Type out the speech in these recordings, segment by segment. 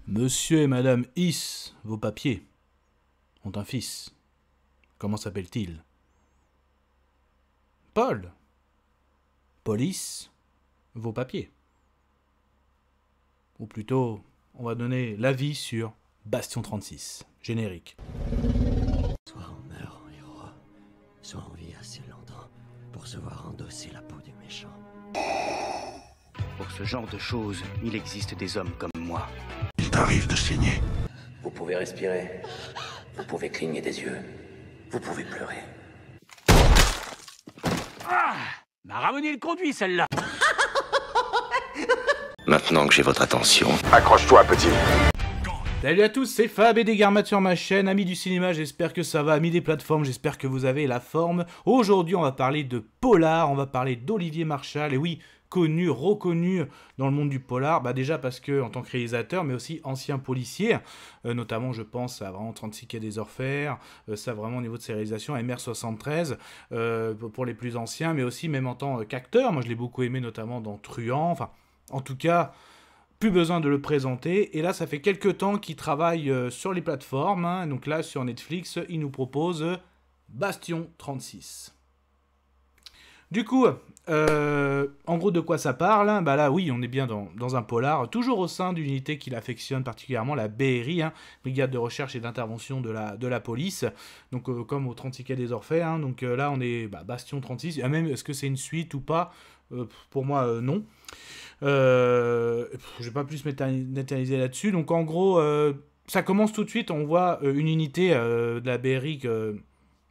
Monsieur et Madame Is, vos papiers, ont un fils. Comment s'appelle-t-il? Paul. Police, vos papiers. Ou plutôt, on va donner l'avis sur Bastion 36. Générique. Soit on meurt en héros, soit on vit assez longtemps pour se voir endosser la peau du méchant. Pour ce genre de choses, il existe des hommes comme moi. Il t'arrive de saigner. Vous pouvez respirer, vous pouvez cligner des yeux, vous pouvez pleurer. Ah, m'a ramené le conduit celle-là. Maintenant que j'ai votre attention, Accroche-toi, petit. Salut à tous, c'est Fab et Desgarmat sur ma chaîne, amis du cinéma, j'espère que ça va, amis des plateformes, j'espère que vous avez la forme. Aujourd'hui, on va parler de polar, on va parler d'Olivier Marchal, et oui, connu, reconnu dans le monde du polar, déjà parce que en tant que réalisateur, mais aussi ancien policier, notamment je pense à vraiment 36 quai des Orfèvres, ça vraiment au niveau de ses réalisations, MR73, pour les plus anciens, mais aussi même en tant qu'acteur, moi je l'ai beaucoup aimé notamment dans Truand, enfin, en tout cas... Plus besoin de le présenter, et là ça fait quelques temps qu'il travaille sur les plateformes, hein. Donc là sur Netflix il nous propose Bastion 36. Du coup, en gros de quoi ça parle, hein, là oui on est bien dans un polar, toujours au sein d'une unité qu'il affectionne particulièrement, la BRI, hein, Brigade de recherche et d'intervention de la police, donc comme au 36 quai des Orfèvres, hein, donc là on est Bastion 36, et même est-ce que c'est une suite ou pas, pour moi non. Je vais pas plus m'éterniser là-dessus. Donc en gros, ça commence tout de suite. On voit une unité de la BRI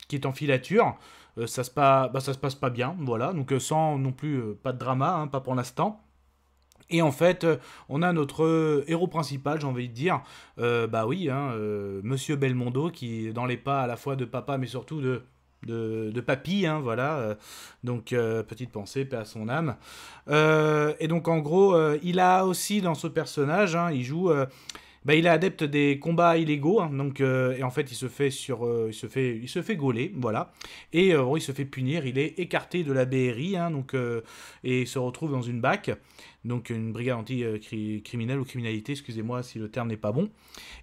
qui est en filature. Ça se passe pas bien, voilà. Donc sans non plus pas de drama, hein, pas pour l'instant. Et en fait, on a notre héros principal, j'ai envie de dire, Monsieur Belmondo, qui est dans les pas à la fois de papa, mais surtout de papy, hein, voilà, donc petite pensée, paix à son âme, et donc en gros, il a aussi dans ce personnage, hein, il joue, il est adepte des combats illégaux, hein, donc, et en fait il se fait gauler, voilà, et il se fait punir, il est écarté de la BRI, hein, donc, et il se retrouve dans une BAC, donc une brigade anti-criminelle ou criminalité, excusez-moi si le terme n'est pas bon.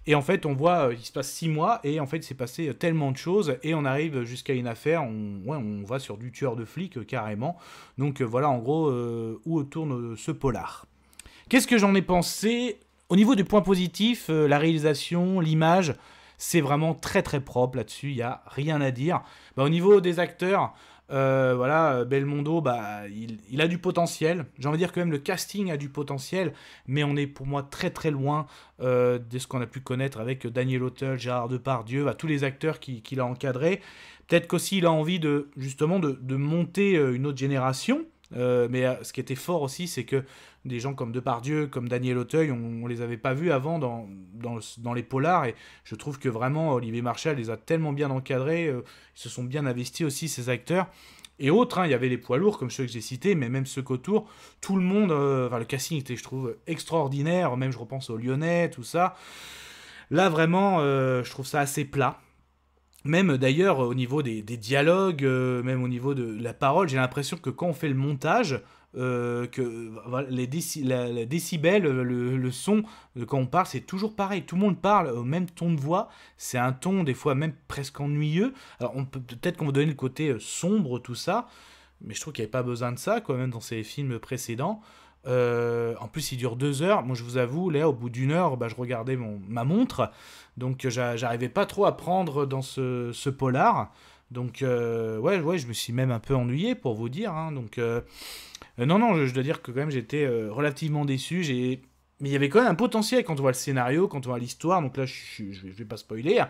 Et en fait, on voit, il se passe 6 mois, et en fait, il s'est passé tellement de choses, et on arrive jusqu'à une affaire, on va sur du tueur de flic, carrément. Donc voilà, en gros, où tourne ce polar. Qu'est-ce que j'en ai pensé? Au niveau des points positifs, la réalisation, l'image, c'est vraiment très très propre là-dessus, il n'y a rien à dire. Au niveau des acteurs... Belmondo, il a du potentiel. J'ai envie de dire quand même le casting a du potentiel, mais on est pour moi très très loin de ce qu'on a pu connaître avec Daniel Auteuil, Gérard Depardieu, tous les acteurs qu'il a encadrés. Peut-être qu'aussi il a envie de monter une autre génération. Mais ce qui était fort aussi, c'est que des gens comme Depardieu, comme Daniel Auteuil, on les avait pas vus avant dans les polars, et je trouve que vraiment Olivier Marchal les a tellement bien encadrés, ils se sont bien investis aussi, ces acteurs. Et autres, hein, il y avait les poids lourds comme ceux que j'ai cités, mais même ceux qu'autour, tout le monde, le casting était, je trouve, extraordinaire, même je repense aux Lyonnais, tout ça. Là vraiment, je trouve ça assez plat. Même d'ailleurs au niveau des dialogues, même au niveau de la parole, j'ai l'impression que quand on fait le montage, les décibels, le son, quand on parle, c'est toujours pareil. Tout le monde parle au même ton de voix. C'est un ton des fois même presque ennuyeux. Alors peut-être qu'on va donner le côté sombre, tout ça, mais je trouve qu'il n'y avait pas besoin de ça, quand même, dans ces films précédents. En plus il dure 2 heures, moi je vous avoue là au bout d'une heure je regardais ma montre, donc j'arrivais pas trop à prendre dans ce polar, donc je me suis même un peu ennuyé pour vous dire, hein, donc non, je dois dire que quand même j'étais relativement déçu, mais il y avait quand même un potentiel quand on voit le scénario, quand on voit l'histoire, donc là je vais pas spoiler,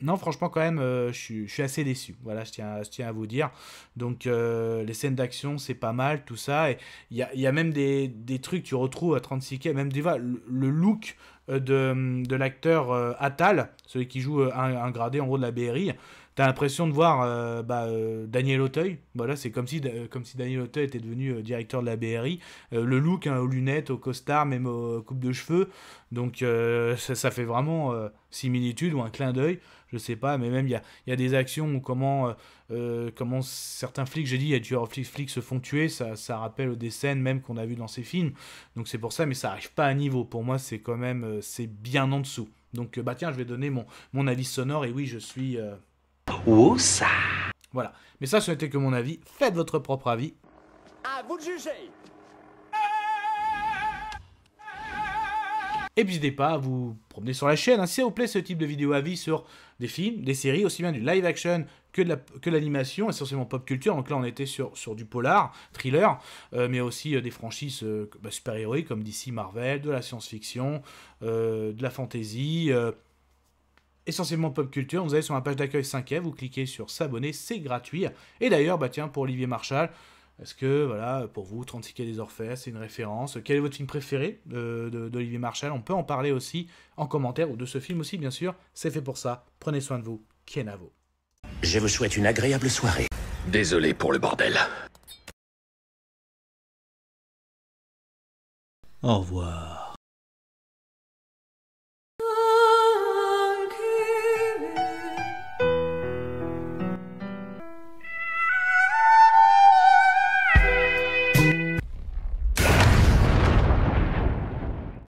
non, franchement, quand même, je suis assez déçu. Voilà, je tiens à vous dire. Donc, les scènes d'action, c'est pas mal, tout ça. Et il y a même des trucs, tu retrouves à 36 quai, même des fois, le look de l'acteur Attal, celui qui joue un gradé en gros de la BRI. t'as l'impression de voir Daniel Auteuil. Voilà, c'est comme si Daniel Auteuil était devenu directeur de la BRI. Le look, hein, aux lunettes, au costard, même aux coupes de cheveux. Donc ça fait vraiment similitude ou un clin d'œil. Je sais pas, mais même il y a des actions où comment certains flics, j'ai dit, il y a tueurs flics se font tuer, ça rappelle des scènes même qu'on a vues dans ces films. Donc c'est pour ça, mais ça arrive pas à niveau. Pour moi, c'est quand même, c'est bien en dessous. Donc tiens, je vais donner mon avis sonore, et oui, je suis... Oussa. Voilà. Mais ça, ce n'était que mon avis. Faites votre propre avis. À vous de juger. Et n'hésitez pas à vous promener sur la chaîne, hein, s'il vous plaît, ce type de vidéo avis sur des films, des séries, aussi bien du live action que de l'animation, essentiellement pop culture. Donc là, on était sur du polar, thriller, mais aussi des franchises super-héroïques comme DC, Marvel, de la science-fiction, de la fantasy, essentiellement pop culture. Vous allez sur ma page d'accueil 5e, vous cliquez sur s'abonner, c'est gratuit. Et d'ailleurs, tiens, pour Olivier Marchal, est-ce que, voilà, pour vous, 36 Quai des Orfèvres, c'est une référence? Quel est votre film préféré d'Olivier Marchal? On peut en parler aussi en commentaire, ou de ce film aussi, bien sûr. C'est fait pour ça. Prenez soin de vous. Kenavo. Je vous souhaite une agréable soirée. Désolé pour le bordel. Au revoir.